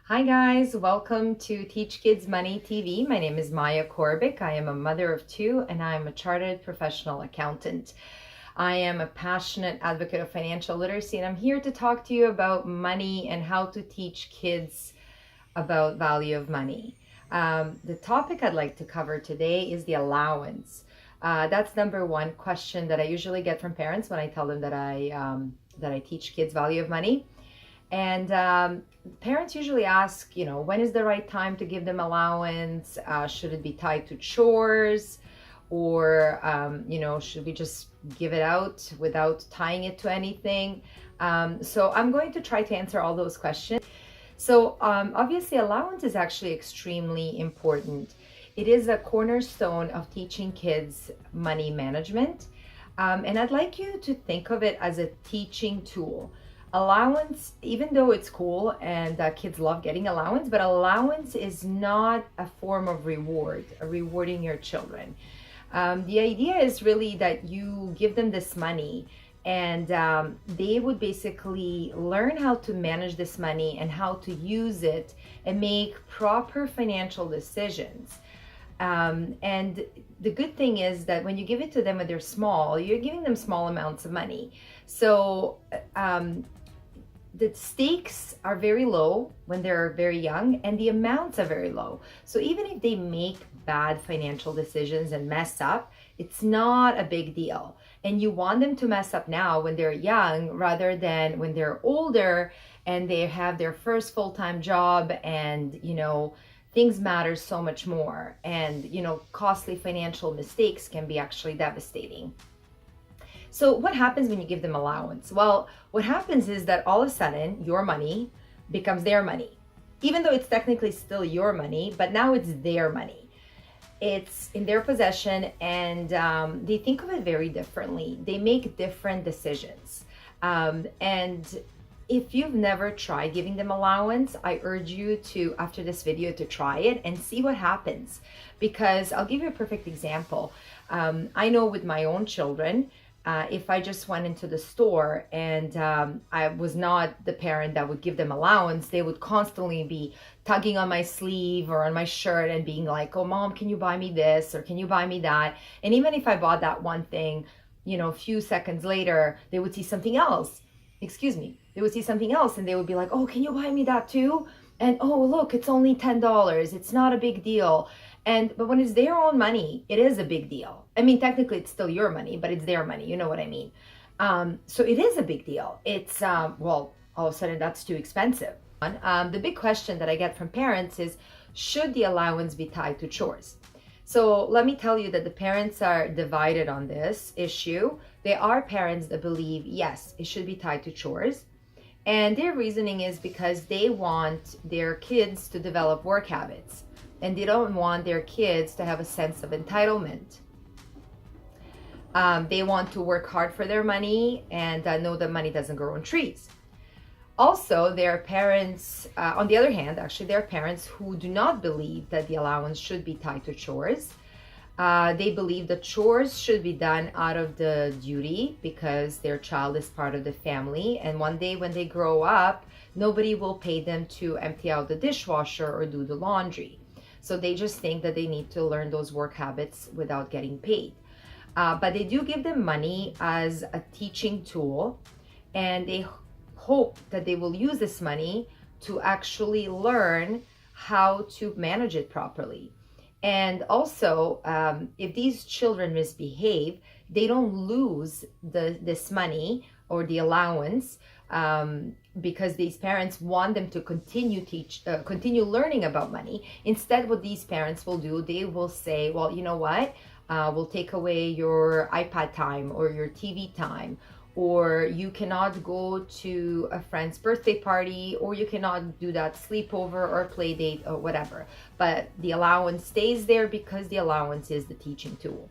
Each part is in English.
Hi guys, welcome to Teach Kids Money TV. My name is Maya Korbic. I am a mother of two and I'm a chartered professional accountant. I am a passionate advocate of financial literacy and I'm here to talk to you about money and how to teach kids about value of money. The topic I'd like to cover today is the allowance. That's number one question that I usually get from parents when I tell them that I teach kids value of money. And parents usually ask, when is the right time to give them allowance? Should it be tied to chores? Or, should we just give it out without tying it to anything? So I'm going to try to answer all those questions. So obviously, allowance is actually extremely important. It is a cornerstone of teaching kids money management. And I'd like you to think of it as a teaching tool. Allowance, even though it's cool and kids love getting allowance, but allowance is not a form of rewarding your children. The idea is really that you give them this money and they would basically learn how to manage this money and how to use it and make proper financial decisions. And the good thing is that when you give it to them when they're small, you're giving them small amounts of money. So the stakes are very low when they're very young and the amounts are very low. So even if they make bad financial decisions and mess up, it's not a big deal. And you want them to mess up now when they're young rather than when they're older and they have their first full-time job and, things matter so much more. And, costly financial mistakes can be actually devastating. So what happens when you give them allowance? Well, what happens is that all of a sudden your money becomes their money, even though it's technically still your money, but now it's their money. It's in their possession and they think of it very differently. They make different decisions. And if you've never tried giving them allowance, I urge you to, after this video, to try it and see what happens. Because I'll give you a perfect example. I know with my own children, if I just went into the store and I was not the parent that would give them allowance, they would constantly be tugging on my sleeve or on my shirt and being like, oh, mom, can you buy me this? Or can you buy me that? And even if I bought that one thing, a few seconds later, they would see something else. They would see something else and they would be like, oh, can you buy me that too? And oh, look, it's only $10. It's not a big deal. But when it's their own money, it is a big deal. I mean, technically it's still your money, but it's their money. You know what I mean? So it is a big deal. It's, all of a sudden that's too expensive. The big question that I get from parents is, should the allowance be tied to chores? So let me tell you that the parents are divided on this issue. There are parents that believe, yes, it should be tied to chores. And their reasoning is because they want their kids to develop work habits and they don't want their kids to have a sense of entitlement. They want to work hard for their money and know that money doesn't grow on trees. Also, there are parents, on the other hand, actually, there are parents who do not believe that the allowance should be tied to chores. They believe that chores should be done out of the duty because their child is part of the family. And one day when they grow up, nobody will pay them to empty out the dishwasher or do the laundry. So they just think that they need to learn those work habits without getting paid. But they do give them money as a teaching tool, and they hope that they will use this money to actually learn how to manage it properly. And also, if these children misbehave, they don't lose this money or the allowance because these parents want them to continue learning about money. Instead, what these parents will do, they will say, well, you know what? We'll take away your iPad time or your TV time, or you cannot go to a friend's birthday party, or you cannot do that sleepover or play date or whatever. But the allowance stays there because the allowance is the teaching tool.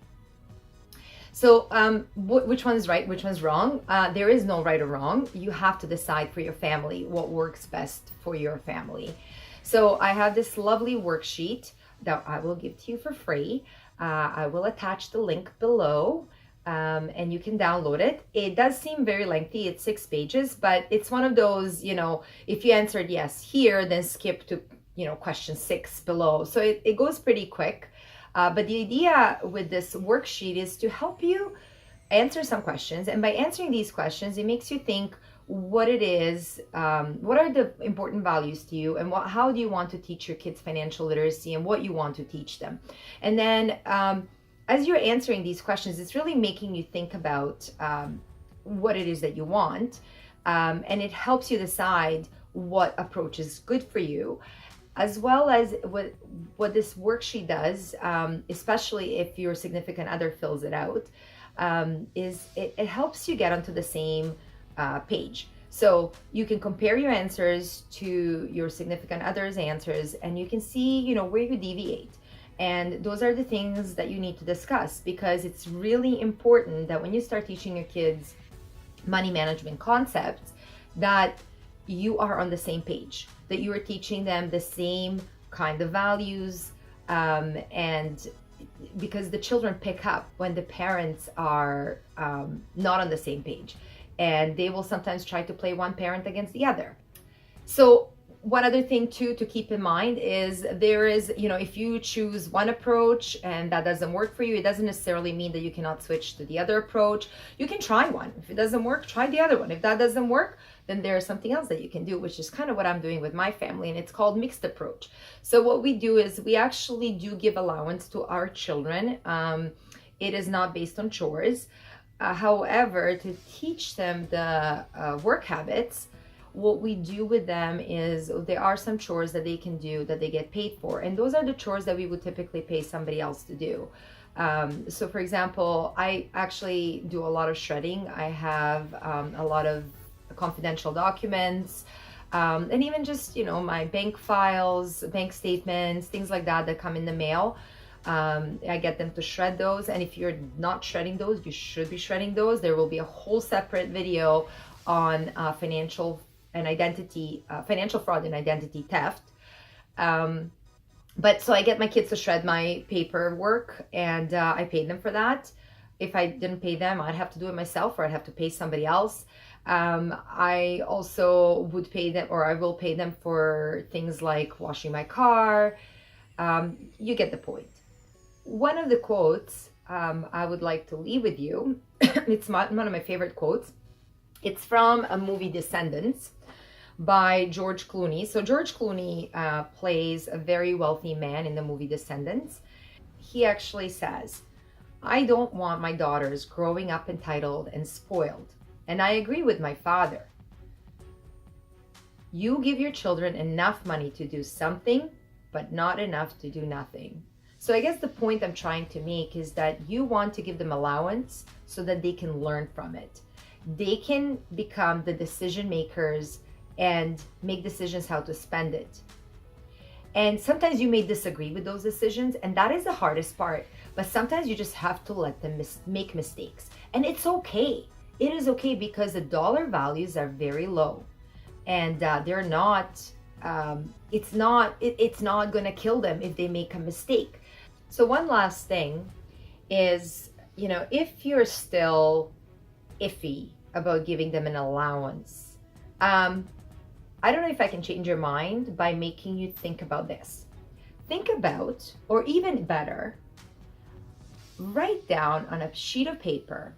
So which one's right, which one's wrong? There is no right or wrong. You have to decide for your family what works best for your family. So I have this lovely worksheet that I will give to you for free. I will attach the link below. and you can download it. It does seem very lengthy. It's 6 pages, but it's one of those, if you answered yes here, then skip to, question 6 below. So it goes pretty quick. But the idea with this worksheet is to help you answer some questions. And by answering these questions, it makes you think what it is, what are the important values to you, and how do you want to teach your kids financial literacy, and what you want to teach them. And then as you're answering these questions, it's really making you think about what it is that you want, and it helps you decide what approach is good for you, as well as what this worksheet does, especially if your significant other fills it out, is it helps you get onto the same page. So you can compare your answers to your significant other's answers, and you can see, where you deviate. And those are the things that you need to discuss, because it's really important that when you start teaching your kids money management concepts, that you are on the same page, that you are teaching them the same kind of values, and because the children pick up when the parents are not on the same page, and they will sometimes try to play one parent against the other. So one other thing too to keep in mind is there is, if you choose one approach and that doesn't work for you, it doesn't necessarily mean that you cannot switch to the other approach. You can try one. If it doesn't work, try the other one. If that doesn't work, then there's something else that you can do, which is kind of what I'm doing with my family, and it's called mixed approach. So what we do is we actually do give allowance to our children. It is not based on chores. However, to teach them the work habits, what we do with them is there are some chores that they can do that they get paid for, and those are the chores that we would typically pay somebody else to do. So for example, I actually do a lot of shredding. I have a lot of confidential documents, and even just my bank files, bank statements, things like that come in the mail. I get them to shred those, and if you're not shredding those, you should be shredding those. There will be a whole separate video on financial fraud and identity theft. But so I get my kids to shred my paperwork, and I pay them for that. If I didn't pay them, I'd have to do it myself, or I'd have to pay somebody else. I also would pay them, or I will pay them for things like washing my car. You get the point. One of the quotes I would like to leave with you, it's one of my favorite quotes. It's from a movie, Descendants, by George Clooney. So George Clooney plays a very wealthy man in the movie Descendants. He actually says, "I don't want my daughters growing up entitled and spoiled. And I agree with my father. You give your children enough money to do something, but not enough to do nothing." So I guess the point I'm trying to make is that you want to give them allowance so that they can learn from it. They can become the decision makers and make decisions how to spend it. And sometimes you may disagree with those decisions, and that is the hardest part. But sometimes you just have to let them make mistakes. And it's okay. It is okay, because the dollar values are very low. And they're not, it's not going to kill them if they make a mistake. So one last thing is, if you're still iffy about giving them an allowance, I don't know if I can change your mind by making you think about this. Think about, or even better, write down on a sheet of paper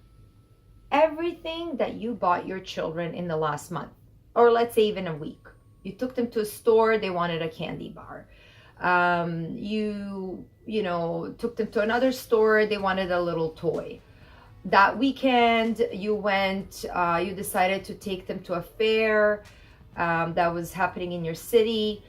everything that you bought your children in the last month, or let's say even a week. You took them to a store, they wanted a candy bar. You took them to another store, they wanted a little toy. That weekend you went, you decided to take them to a fair that was happening in your city.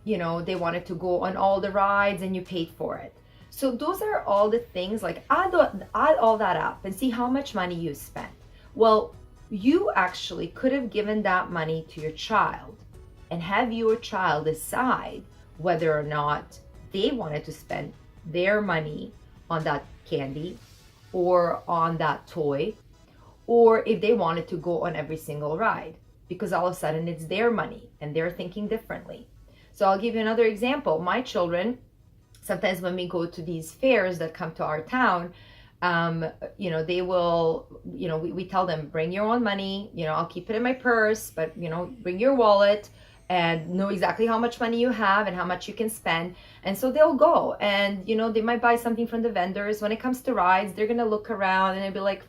They wanted to go on all the rides and you paid for it. So those are all the things, like add all that up and see how much money you spent. Well, you actually could have given that money to your child and have your child decide whether or not they wanted to spend their money on that candy or on that toy, or if they wanted to go on every single ride, because all of a sudden it's their money and they're thinking differently. So I'll give you another example. My children, sometimes when we go to these fairs that come to our town, They will, we tell them, bring your own money, I'll keep it in my purse, but, bring your wallet and know exactly how much money you have and how much you can spend. And so they'll go and, they might buy something from the vendors. When it comes to rides, they're going to look around and they'll be like,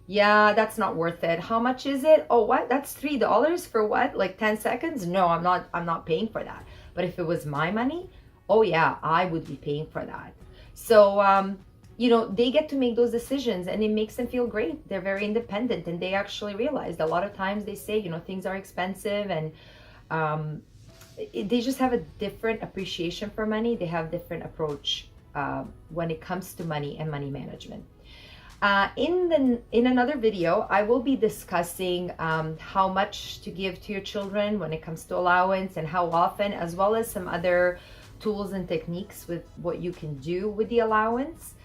yeah, that's not worth it. How much is it? Oh, what? That's $3 for what? Like 10 seconds? No, I'm not paying for that. But if it was my money, oh yeah, I would be paying for that. So, they get to make those decisions and it makes them feel great. They're very independent and they actually realize a lot of times they say, things are expensive and they just have a different appreciation for money. They have different approach when it comes to money and money management. In another video, I will be discussing how much to give to your children when it comes to allowance and how often, as well as some other tools and techniques with what you can do with the allowance.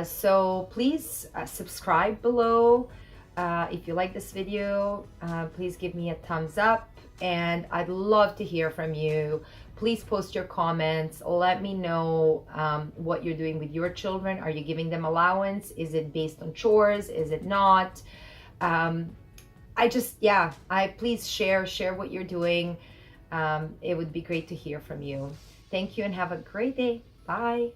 So please subscribe below. If you like this video, please give me a thumbs up and I'd love to hear from you. Please post your comments. Let me know what you're doing with your children. Are you giving them allowance? Is it based on chores? Is it not? Please share what you're doing. It would be great to hear from you. Thank you and have a great day. Bye.